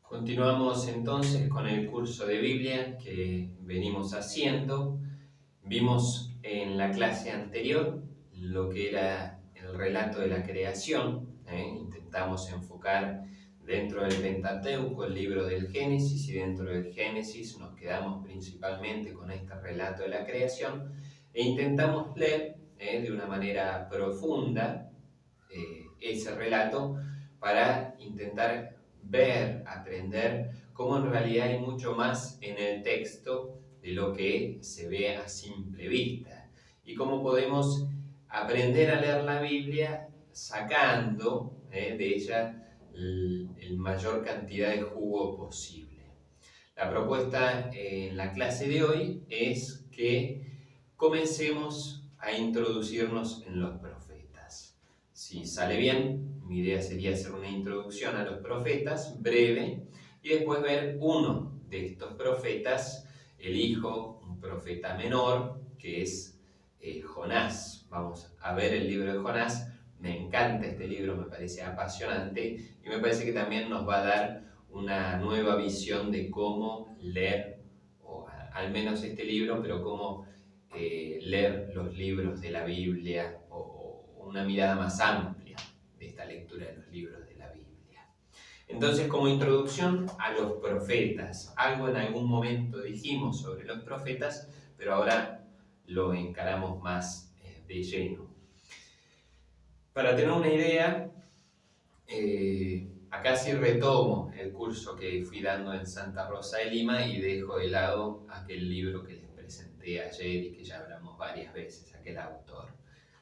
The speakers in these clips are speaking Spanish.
Continuamos entonces con el curso de Biblia que venimos haciendo. Vimos en la clase anterior lo que era el relato de la creación. Intentamos enfocar dentro del Pentateuco el libro del Génesis, y dentro del Génesis nos quedamos principalmente con este relato de la creación e intentamos leer de una manera profunda ese relato para intentar ver, aprender cómo en realidad hay mucho más en el texto de lo que se ve a simple vista, y cómo podemos aprender a leer la Biblia sacando de ella el mayor cantidad de jugo posible. La propuesta en la clase de hoy es que comencemos a introducirnos en los profetas. Si sale bien, mi idea sería hacer una introducción a los profetas breve y después ver uno de estos profetas, elijo un profeta menor que es Jonás. Vamos a ver el libro de Jonás. Me encanta este libro, me parece apasionante y me parece que también nos va a dar una nueva visión de cómo leer, o al menos este libro, pero cómo leer los libros de la Biblia, o una mirada más amplia de esta lectura de los libros de la Biblia. Entonces, como introducción a los profetas, algo en algún momento dijimos sobre los profetas, pero ahora lo encaramos más de lleno. Para tener una idea, acá sí retomo el curso que fui dando en Santa Rosa de Lima y dejo de lado aquel libro que les presenté ayer y que ya hablamos varias veces, aquel autor.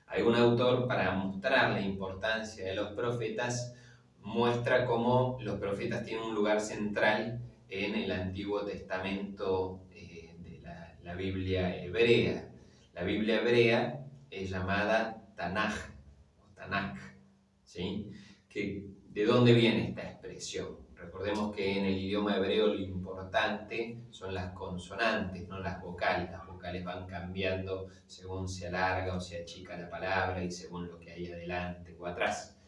Algún autor, para mostrar la importancia de los profetas, muestra cómo los profetas tienen un lugar central en el Antiguo Testamento de la Biblia hebrea. La Biblia hebrea es llamada Tanaj o Tanakh, ¿sí? ¿De dónde viene esta expresión? Recordemos que en el idioma hebreo lo importante son las consonantes, no las vocales. Las vocales van cambiando según se alarga o se achica la palabra y según lo que hay adelante o atrás.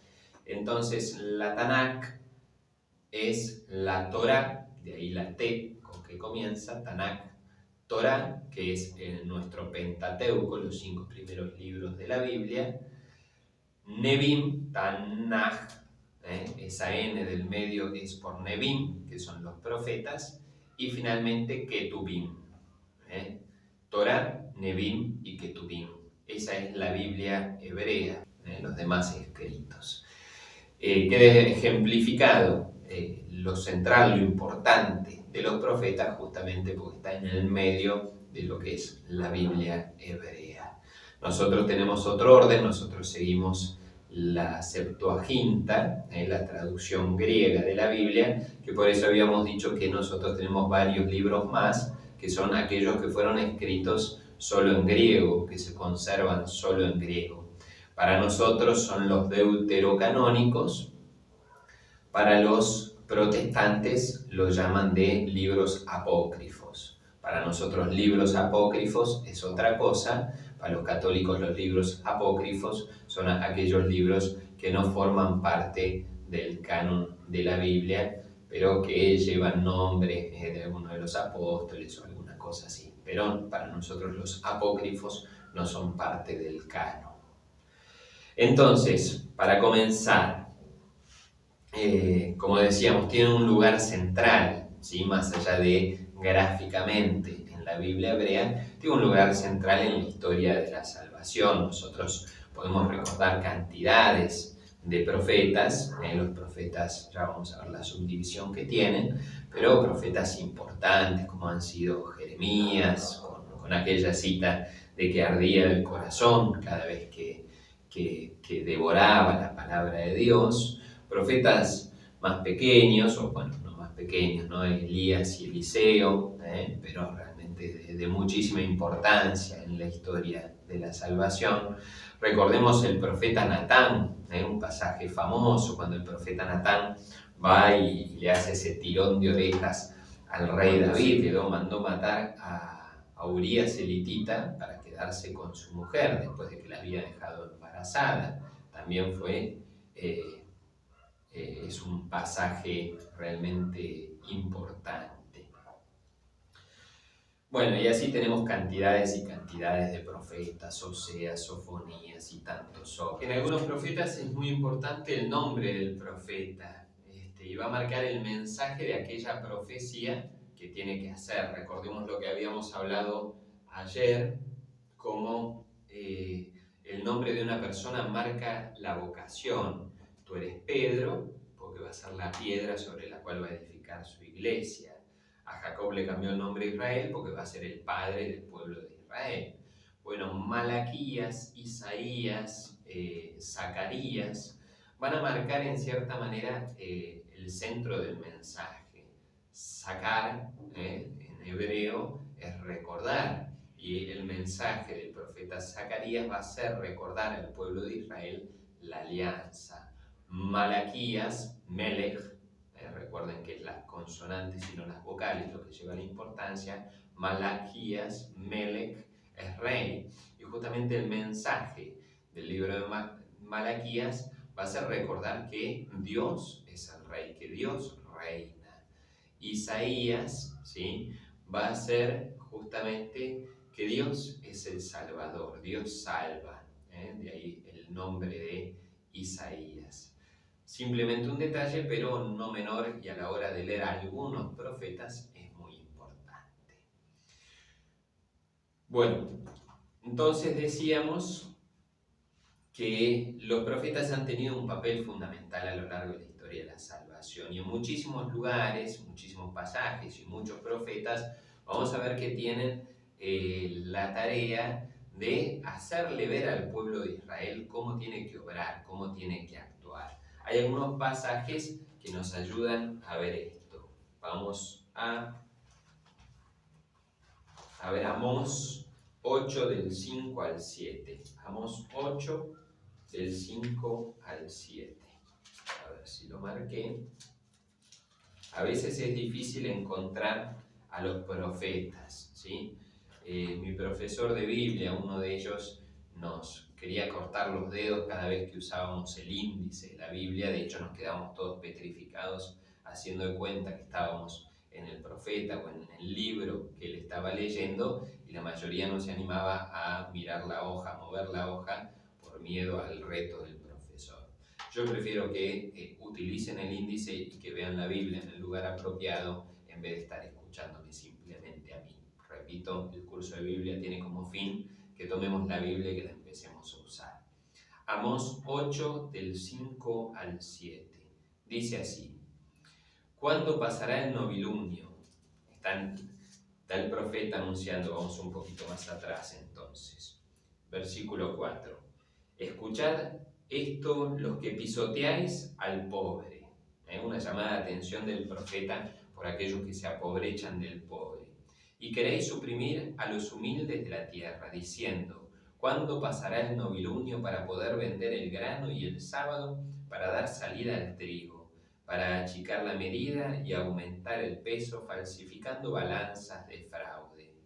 Entonces, la Tanakh es la Torah, de ahí la T con que comienza, Tanakh. Torah, que es nuestro Pentateuco, los 5 primeros libros de la Biblia. Nevim, Tanaj, esa N del medio es por Nevim, que son los profetas, y finalmente Ketubim, Torah, Nevim y Ketubim. Esa es la Biblia hebrea, los demás escritos. Queda ejemplificado lo central, lo importante de los profetas, justamente porque está en el medio de lo que es la Biblia hebrea. Nosotros tenemos otro orden, nosotros seguimos la Septuaginta, la traducción griega de la Biblia, que por eso habíamos dicho que nosotros tenemos varios libros más, que son aquellos que fueron escritos solo en griego, que se conservan solo en griego. Para nosotros son los deuterocanónicos, para los protestantes lo llaman de libros apócrifos. Para nosotros libros apócrifos es otra cosa. Para los católicos los libros apócrifos son aquellos libros que no forman parte del canon de la Biblia, pero que llevan nombre de alguno de los apóstoles o alguna cosa así. Pero para nosotros los apócrifos no son parte del canon. Entonces, para comenzar, como decíamos, tienen un lugar central, ¿sí? Más allá de gráficamente en la Biblia hebrea, tiene un lugar central en la historia de la salvación. Nosotros podemos recordar cantidades de profetas, los profetas, ya vamos a ver la subdivisión que tienen, pero profetas importantes como han sido Jeremías, con aquella cita de que ardía el corazón cada vez que devoraba la palabra de Dios. Profetas más pequeños, o bueno, no más pequeños, ¿no? Elías y Eliseo, pero realmente de muchísima importancia en la historia de la salvación. Recordemos el profeta Natán, un pasaje famoso cuando el profeta Natán va y le hace ese tirón de orejas al rey David, que lo mandó matar a Urías elitita para quedarse con su mujer después de que la había dejado embarazada. También fue es un pasaje realmente importante. Bueno, y así tenemos cantidades y cantidades de profetas, Oseas, Sofonías y tantos otros. En algunos profetas es muy importante el nombre del profeta, y va a marcar el mensaje de aquella profecía que tiene que hacer. Recordemos lo que habíamos hablado ayer, cómo el nombre de una persona marca la vocación. Tú eres Pedro, porque va a ser la piedra sobre la cual va a edificar su iglesia. A Jacob le cambió el nombre Israel porque va a ser el padre del pueblo de Israel. Bueno, Malaquías, Isaías, Zacarías van a marcar en cierta manera el centro del mensaje. Sacar, en hebreo, es recordar. Y el mensaje del profeta Zacarías va a ser recordar al pueblo de Israel la alianza. Malaquías, Melech, recuerden que es las consonantes y no las vocales lo que lleva la importancia. Malaquías, Melech, es rey. Y justamente el mensaje del libro de Malaquías va a ser recordar que Dios es el rey, que Dios reina. Isaías, ¿sí?, va a ser justamente que Dios es el Salvador, Dios salva, de ahí el nombre de Isaías. Simplemente un detalle, pero no menor, y a la hora de leer a algunos profetas es muy importante. Bueno, entonces decíamos que los profetas han tenido un papel fundamental a lo largo de la historia de la salvación, y en muchísimos lugares, muchísimos pasajes y muchos profetas vamos a ver que tienen la tarea de hacerle ver al pueblo de Israel cómo tiene que obrar, cómo tiene que actuar. Hay algunos pasajes que nos ayudan a ver esto. Vamos a ver Amós 8 del 5 al 7. Amós 8 del 5 al 7. A ver si lo marqué. A veces es difícil encontrar a los profetas, ¿sí? Mi profesor de Biblia, uno de ellos, nos quería cortar los dedos cada vez que usábamos el índice de la Biblia. De hecho, nos quedamos todos petrificados haciendo de cuenta que estábamos en el profeta o en el libro que él estaba leyendo, y la mayoría no se animaba a mirar la hoja, a mover la hoja, por miedo al reto del profesor. Yo prefiero que utilicen el índice y que vean la Biblia en el lugar apropiado en vez de estar escuchándome simplemente a mí. Repito, el curso de Biblia tiene como fin que tomemos la Biblia y que la empecemos a usar. Amós 8 del 5 al 7. Dice así: ¿Cuándo pasará el novilunio? Está el profeta anunciando, vamos un poquito más atrás entonces. Versículo 4. Escuchad esto los que pisoteáis al pobre. Una llamada de atención del profeta por aquellos que se aprovechan del pobre. Y queréis suprimir a los humildes de la tierra, diciendo: ¿cuándo pasará el novilunio para poder vender el grano, y el sábado para dar salida al trigo, para achicar la medida y aumentar el peso, falsificando balanzas de fraude,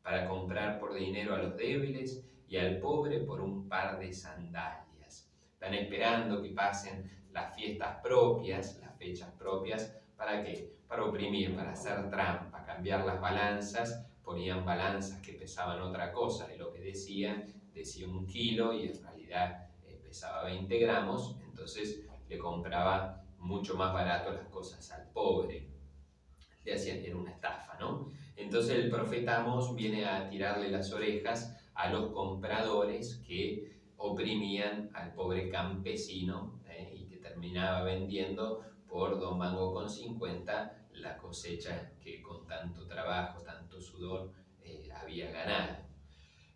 para comprar por dinero a los débiles y al pobre por un par de sandalias? Están esperando que pasen las fiestas propias, las fechas propias. ¿Para qué? Para oprimir, para hacer trampa, cambiar las balanzas. Ponían balanzas que pesaban otra cosa de lo que decía 1 kilo y en realidad pesaba 20 gramos, entonces le compraba mucho más barato las cosas al pobre. Le hacían, era una estafa, ¿no? Entonces el profeta Amós viene a tirarle las orejas a los compradores que oprimían al pobre campesino, y que terminaba vendiendo por 2 mangos con 50 la cosecha que con tanto trabajo, tanto sudor había ganado.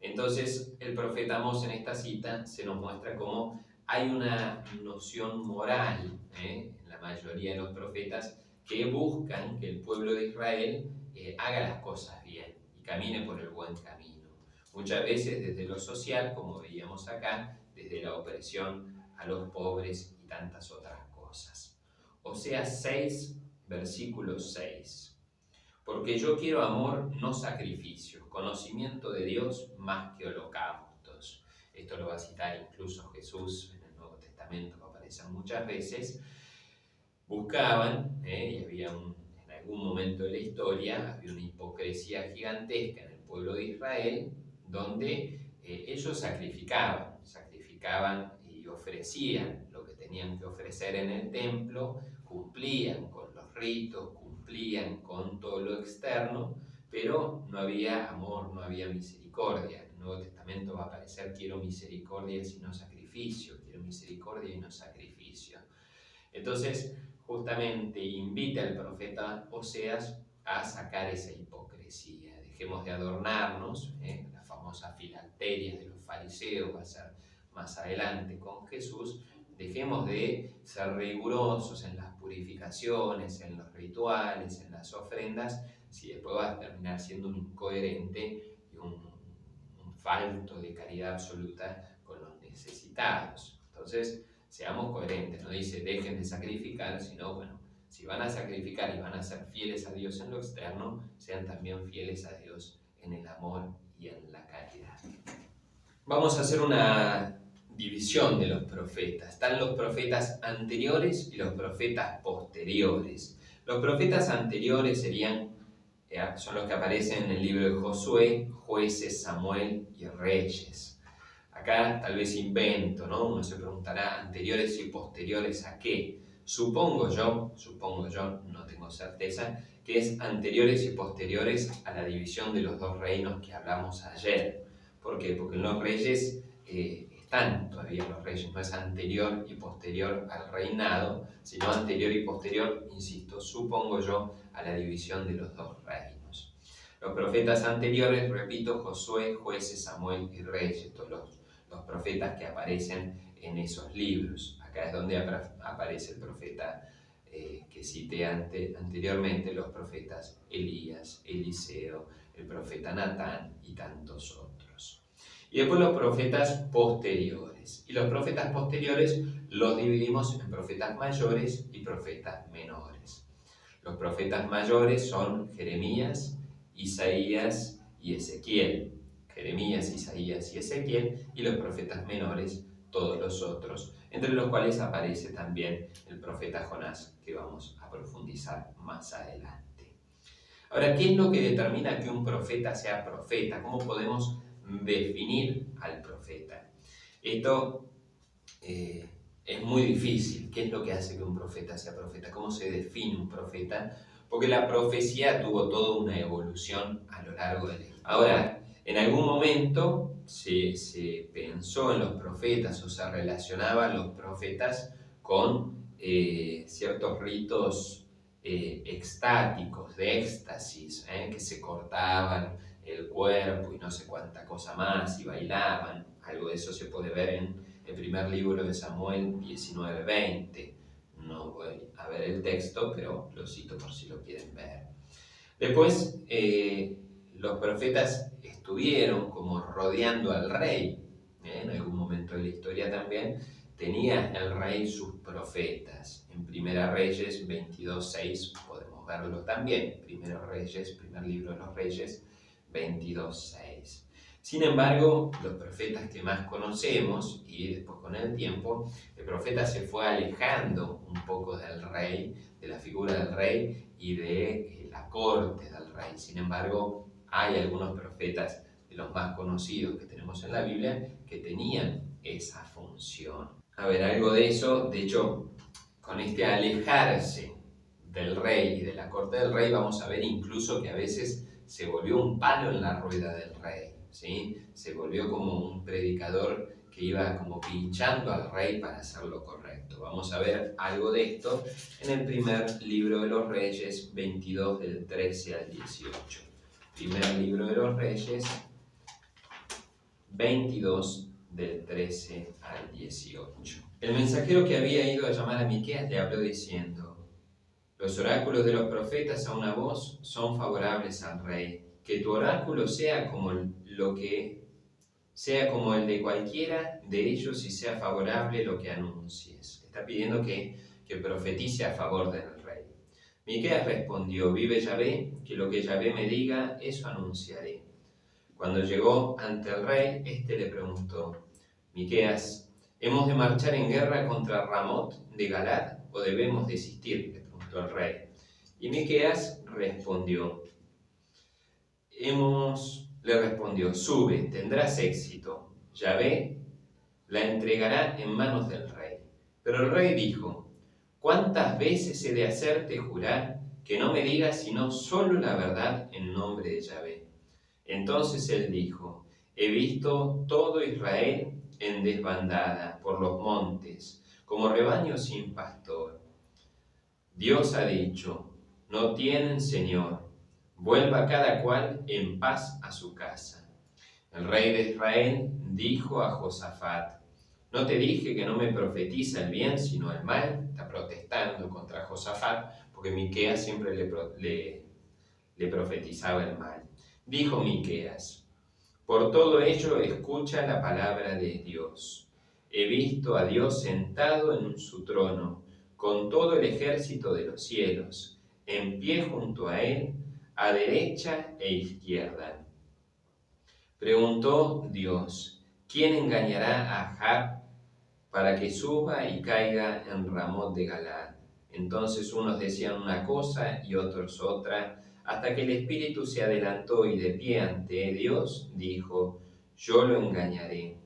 Entonces el profeta Amós en esta cita se nos muestra cómo hay una noción moral en la mayoría de los profetas que buscan que el pueblo de Israel haga las cosas bien y camine por el buen camino. Muchas veces desde lo social, como veíamos acá, desde la opresión a los pobres y tantas otras cosas. Oseas 6, versículo 6. Porque yo quiero amor, no sacrificios, conocimiento de Dios más que holocaustos. Esto lo va a citar incluso Jesús en el Nuevo Testamento, que aparece muchas veces. buscaban, y había en algún momento de la historia, había una hipocresía gigantesca en el pueblo de Israel, donde ellos sacrificaban y ofrecían lo que tenían que ofrecer en el templo, cumplían con los ritos, cumplían con todo lo externo, pero no había amor, no había misericordia. En el Nuevo Testamento va a aparecer: quiero misericordia y no sacrificio, quiero misericordia y no sacrificio. Entonces, justamente invita al profeta Oseas a sacar esa hipocresía. Dejemos de adornarnos, la famosa filacteria de los fariseos va a ser más adelante con Jesús. Dejemos de ser rigurosos en las purificaciones, en los rituales, en las ofrendas, si después vas a terminar siendo un incoherente y un falto de caridad absoluta con los necesitados. Entonces, seamos coherentes, no dice dejen de sacrificar, sino bueno, si van a sacrificar y van a ser fieles a Dios en lo externo, sean también fieles a Dios en el amor y en la caridad. Vamos a hacer una división de los profetas. Están los profetas anteriores y los profetas posteriores. Los profetas anteriores son los que aparecen en el libro de Josué, Jueces, Samuel y Reyes. Acá tal vez invento, ¿no? Uno se preguntará, ¿anteriores y posteriores a qué? Supongo yo, no tengo certeza, que es anteriores y posteriores a la división de los dos reinos que hablamos ayer. ¿Por qué? Porque en los reyes están todavía los reyes, no es anterior y posterior al reinado, sino anterior y posterior, insisto, supongo yo, a la división de los dos reinos. Los profetas anteriores, repito, Josué, Jueces, Samuel y Reyes, todos los profetas que aparecen en esos libros. Acá es donde aparece el profeta que cité anteriormente, los profetas Elías, Eliseo, el profeta Natán y tantos otros. Y después los profetas posteriores. Y los profetas posteriores los dividimos en profetas mayores y profetas menores. Los profetas mayores son Jeremías, Isaías y Ezequiel. Jeremías, Isaías y Ezequiel, y los profetas menores, todos los otros, entre los cuales aparece también el profeta Jonás, que vamos a profundizar más adelante. Ahora, ¿qué es lo que determina que un profeta sea profeta? ¿Cómo podemos definir al profeta? Esto es muy difícil. ¿Qué es lo que hace que un profeta sea profeta? ¿Cómo se define un profeta? Porque la profecía tuvo toda una evolución a lo largo de la historia. Ahora, en algún momento se pensó en los profetas o se relacionaban los profetas con ciertos ritos extáticos, de éxtasis, que se cortaban el cuerpo y no sé cuánta cosa más, y bailaban. Algo de eso se puede ver en el primer libro de Samuel 19:20. No voy a ver el texto, pero lo cito por si lo quieren ver. Después, los profetas estuvieron como rodeando al rey. En algún momento de la historia también tenía el rey sus profetas. En Primera Reyes 22:6 podemos verlo también. Primero Reyes, primer libro de los Reyes, 22:6. Sin embargo, los profetas que más conocemos, y después con el tiempo, el profeta se fue alejando un poco del rey, de la figura del rey y de la corte del rey. Sin embargo, hay algunos profetas de los más conocidos que tenemos en la Biblia que tenían esa función. A ver, algo de eso, de hecho, con este alejarse del rey y de la corte del rey, vamos a ver incluso que a veces se volvió un palo en la rueda del rey, ¿sí? Se volvió como un predicador que iba como pinchando al rey para hacer lo correcto. Vamos a ver algo de esto en el primer libro de los Reyes, 22 del 13 al 18. Primer libro de los Reyes, 22 del 13 al 18. El mensajero que había ido a llamar a Miqueas le habló diciendo: los oráculos de los profetas a una voz son favorables al rey. Que tu oráculo sea como el de cualquiera de ellos y sea favorable lo que anuncies. Está pidiendo que profetice a favor del rey. Miqueas respondió: vive Yahvé, que lo que Yahvé me diga, eso anunciaré. Cuando llegó ante el rey, éste le preguntó: Miqueas, ¿Hemos de marchar en guerra contra Ramot de Galad o debemos desistir?, le preguntó el rey. Y Miqueas le respondió, sube, tendrás éxito. Yahvé la entregará en manos del rey. Pero el rey dijo, ¿cuántas veces he de hacerte jurar que no me digas sino solo la verdad en nombre de Yahvé? Entonces él dijo, he visto todo Israel en desbandada por los montes, como rebaño sin pastor. Dios ha dicho, no tienen Señor, vuelva cada cual en paz a su casa. El rey de Israel dijo a Josafat, ¿no te dije que no me profetiza el bien sino el mal? Está protestando contra Josafat porque Miqueas siempre le profetizaba el mal. Dijo Miqueas, por todo ello escucha la palabra de Dios. He visto a Dios sentado en su trono, con todo el ejército de los cielos, en pie junto a él, a derecha e izquierda. Preguntó Dios, ¿quién engañará a Ahab para que suba y caiga en Ramot de Galad? Entonces unos decían una cosa y otros otra, hasta que el Espíritu se adelantó y de pie ante Dios dijo, yo lo engañaré.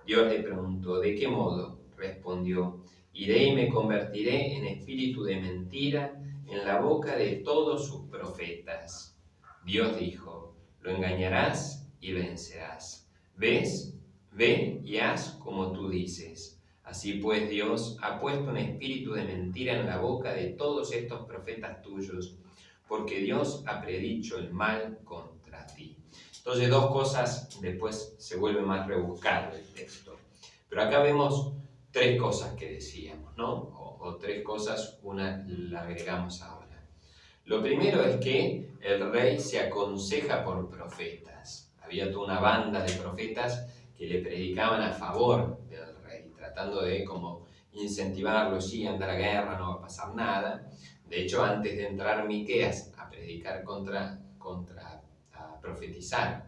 Dios le preguntó, ¿de qué modo? Respondió, iré y me convertiré en espíritu de mentira en la boca de todos sus profetas. Dios dijo, lo engañarás y vencerás. ¿Ves? Ve y haz como tú dices. Así pues Dios ha puesto un espíritu de mentira en la boca de todos estos profetas tuyos, porque Dios ha predicho el mal contra ti. Entonces dos cosas, después se vuelve más rebuscado el texto. Pero acá vemos tres cosas que decíamos, ¿no? O tres cosas, una la agregamos ahora. Lo primero es que el rey se aconseja por profetas. Había toda una banda de profetas que le predicaban a favor del rey, tratando de como incentivarlo, sí, anda a la guerra, no va a pasar nada. De hecho, antes de entrar Miqueas a predicar a profetizar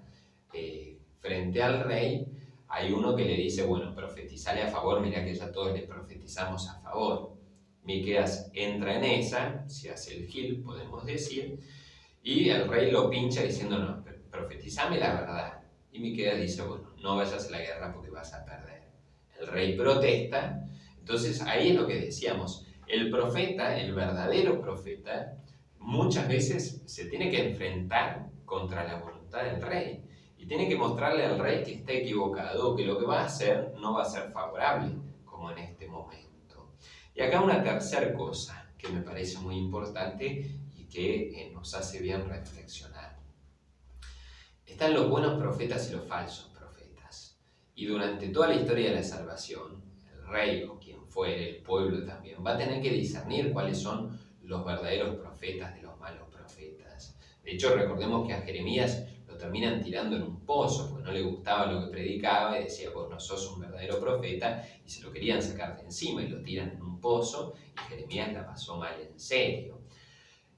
frente al rey, hay uno que le dice, bueno, profetizale a favor, mira que ya todos le profetizamos a favor. Miqueas entra en esa, se hace el gil, podemos decir, y el rey lo pincha diciendo, no, profetizame la verdad. Y Miqueas dice, bueno, no vayas a la guerra porque vas a perder. El rey protesta, entonces ahí es lo que decíamos, el profeta, el verdadero profeta, muchas veces se tiene que enfrentar contra la voluntad del rey y tiene que mostrarle al rey que está equivocado, que lo que va a hacer no va a ser favorable, como en este momento. Y acá una tercera cosa que me parece muy importante y que nos hace bien reflexionar. Están los buenos profetas y los falsos profetas. Y durante toda la historia de la salvación, el rey o quien fuere, el pueblo también, va a tener que discernir cuáles son los verdaderos profetas de los malos profetas. De hecho, recordemos que a Jeremías lo terminan tirando en un pozo porque no le gustaba lo que predicaba y decía, vos no sos un verdadero profeta, y se lo querían sacar de encima y lo tiran en un pozo, y Jeremías la pasó mal en serio.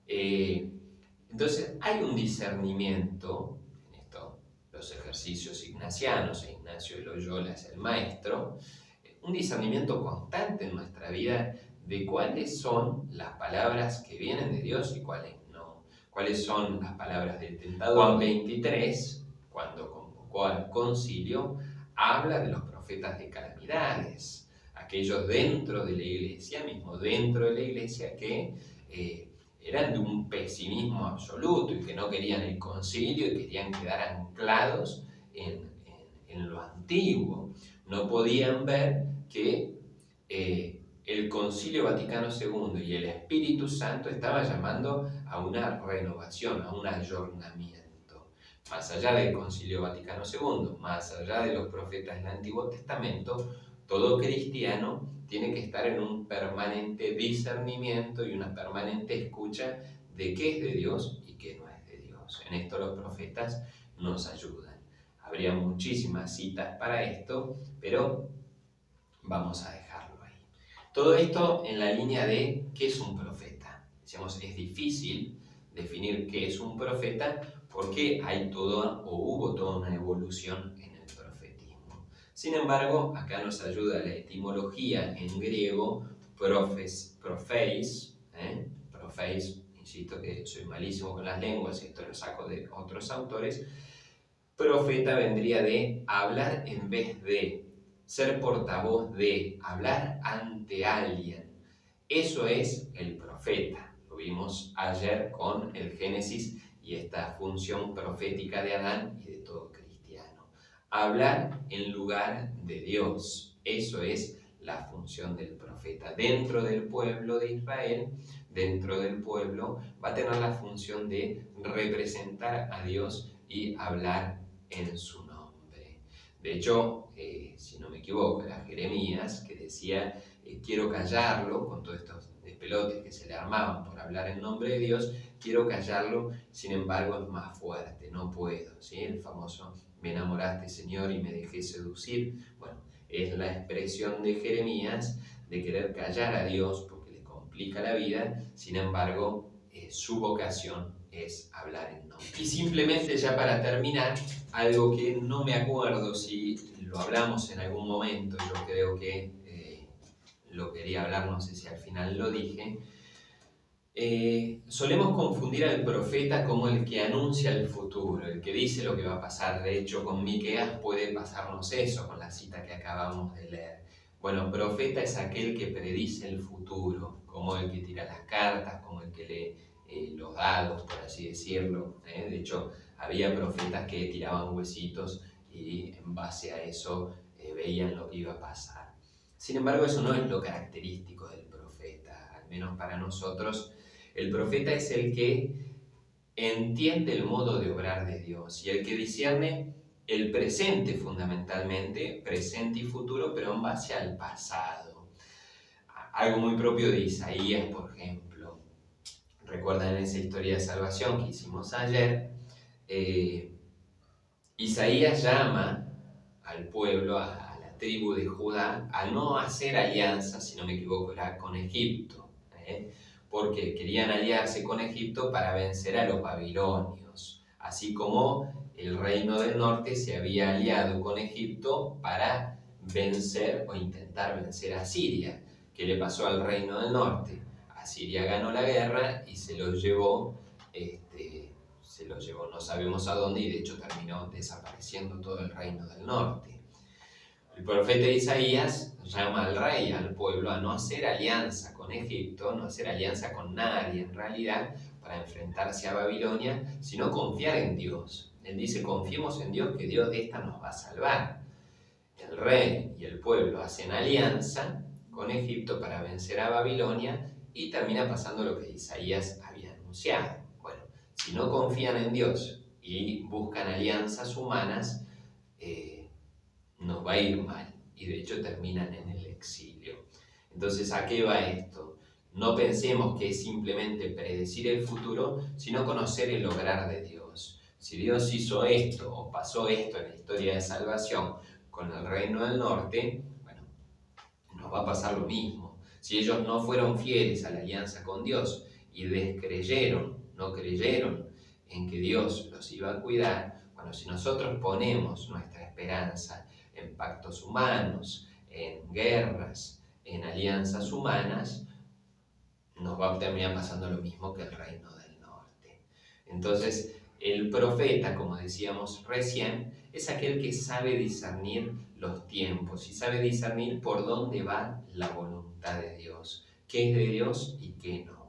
Entonces hay un discernimiento en esto, los ejercicios ignacianos, e Ignacio de Loyola es el maestro, un discernimiento constante en nuestra vida de cuáles son las palabras que vienen de Dios y cuáles no, cuáles son las palabras del tentador. Juan 23, cuando convocó al concilio, habla de los profetas de calamidades, aquellos dentro de la iglesia, mismo dentro de la iglesia, que eran de un pesimismo absoluto y que no querían el concilio y querían quedar anclados en lo antiguo. No podían ver que el Concilio Vaticano II y el Espíritu Santo estaban llamando a una renovación, a un ayornamiento. Más allá del Concilio Vaticano II, más allá de los profetas del Antiguo Testamento, todo cristiano tiene que estar en un permanente discernimiento y una permanente escucha de qué es de Dios y qué no es de Dios. En esto los profetas nos ayudan. Habría muchísimas citas para esto, pero vamos a dejarlo ahí. Todo esto en la línea de qué es un profeta. Decíamos, es difícil definir qué es un profeta porque hay hubo toda una evolución en el profetismo. Sin embargo, acá nos ayuda la etimología en griego, profeis, insisto que soy malísimo con las lenguas, esto lo saco de otros autores. Profeta vendría de hablar en vez de, ser portavoz de, hablar ante alguien. Eso es el profeta. Lo vimos ayer con el Génesis y esta función profética de Adán y de todo cristiano. Hablar en lugar de Dios. Eso es la función del profeta. Dentro del pueblo de Israel, dentro del pueblo, va a tener la función de representar a Dios y hablar en su nombre. De hecho, si no me equivoco, era Jeremías que decía, quiero callarlo, con todos estos despelotes que se le armaban por hablar en nombre de Dios, quiero callarlo, sin embargo es más fuerte, no puedo, ¿sí? El famoso, me enamoraste Señor y me dejé seducir. Bueno, es la expresión de Jeremías de querer callar a Dios porque le complica la vida, sin embargo, su vocación es hablar en nombre. Y simplemente ya para terminar, algo que no me acuerdo si lo hablamos en algún momento, yo creo que lo quería hablar, no sé si al final lo dije. Solemos confundir al profeta como el que anuncia el futuro, el que dice lo que va a pasar. De hecho, con Miqueas puede pasarnos eso, con la cita que acabamos de leer. Bueno, profeta es aquel que predice el futuro, como el que tira las cartas, como el que lee los dados, por así decirlo. De hecho, había profetas que tiraban huesitos y en base a eso veían lo que iba a pasar. Sin embargo, eso no es lo característico del profeta, al menos para nosotros. El profeta es el que entiende el modo de obrar de Dios y el que discierne el presente fundamentalmente, presente y futuro, pero en base al pasado. Algo muy propio de Isaías, por ejemplo. Recuerdan esa historia de salvación que hicimos ayer. Isaías llama al pueblo, a la tribu de Judá, a no hacer alianza, si no me equivoco, era con Egipto, porque querían aliarse con Egipto para vencer a los babilonios, así como el reino del norte se había aliado con Egipto para vencer o intentar vencer a Siria. ¿Qué le pasó al reino del norte? Asiria ganó la guerra y se los llevó, no sabemos a dónde, y de hecho terminó desapareciendo todo el reino del norte. El profeta Isaías llama al rey, al pueblo, a no hacer alianza con Egipto, no hacer alianza con nadie en realidad, para enfrentarse a Babilonia, sino confiar en Dios. Él dice, confiemos en Dios, que Dios de esta nos va a salvar. El rey y el pueblo hacen alianza con Egipto para vencer a Babilonia y termina pasando lo que Isaías había anunciado. Bueno, si no confían en Dios y buscan alianzas humanas, nos va a ir mal y de hecho terminan en el exilio. Entonces, ¿a qué va esto? No pensemos que es simplemente predecir el futuro, sino conocer el obrar de Dios. Si Dios hizo esto o pasó esto en la historia de salvación con el reino del norte, bueno, nos va a pasar lo mismo. Si ellos no fueron fieles a la alianza con Dios y descreyeron, no creyeron en que Dios los iba a cuidar, bueno, si nosotros ponemos nuestra esperanza en pactos humanos, en guerras, en alianzas humanas, nos va a terminar pasando lo mismo que el reino del norte. Entonces, el profeta, como decíamos recién, es aquel que sabe discernir los tiempos y sabe discernir por dónde va la voluntad de Dios, qué es de Dios y qué no.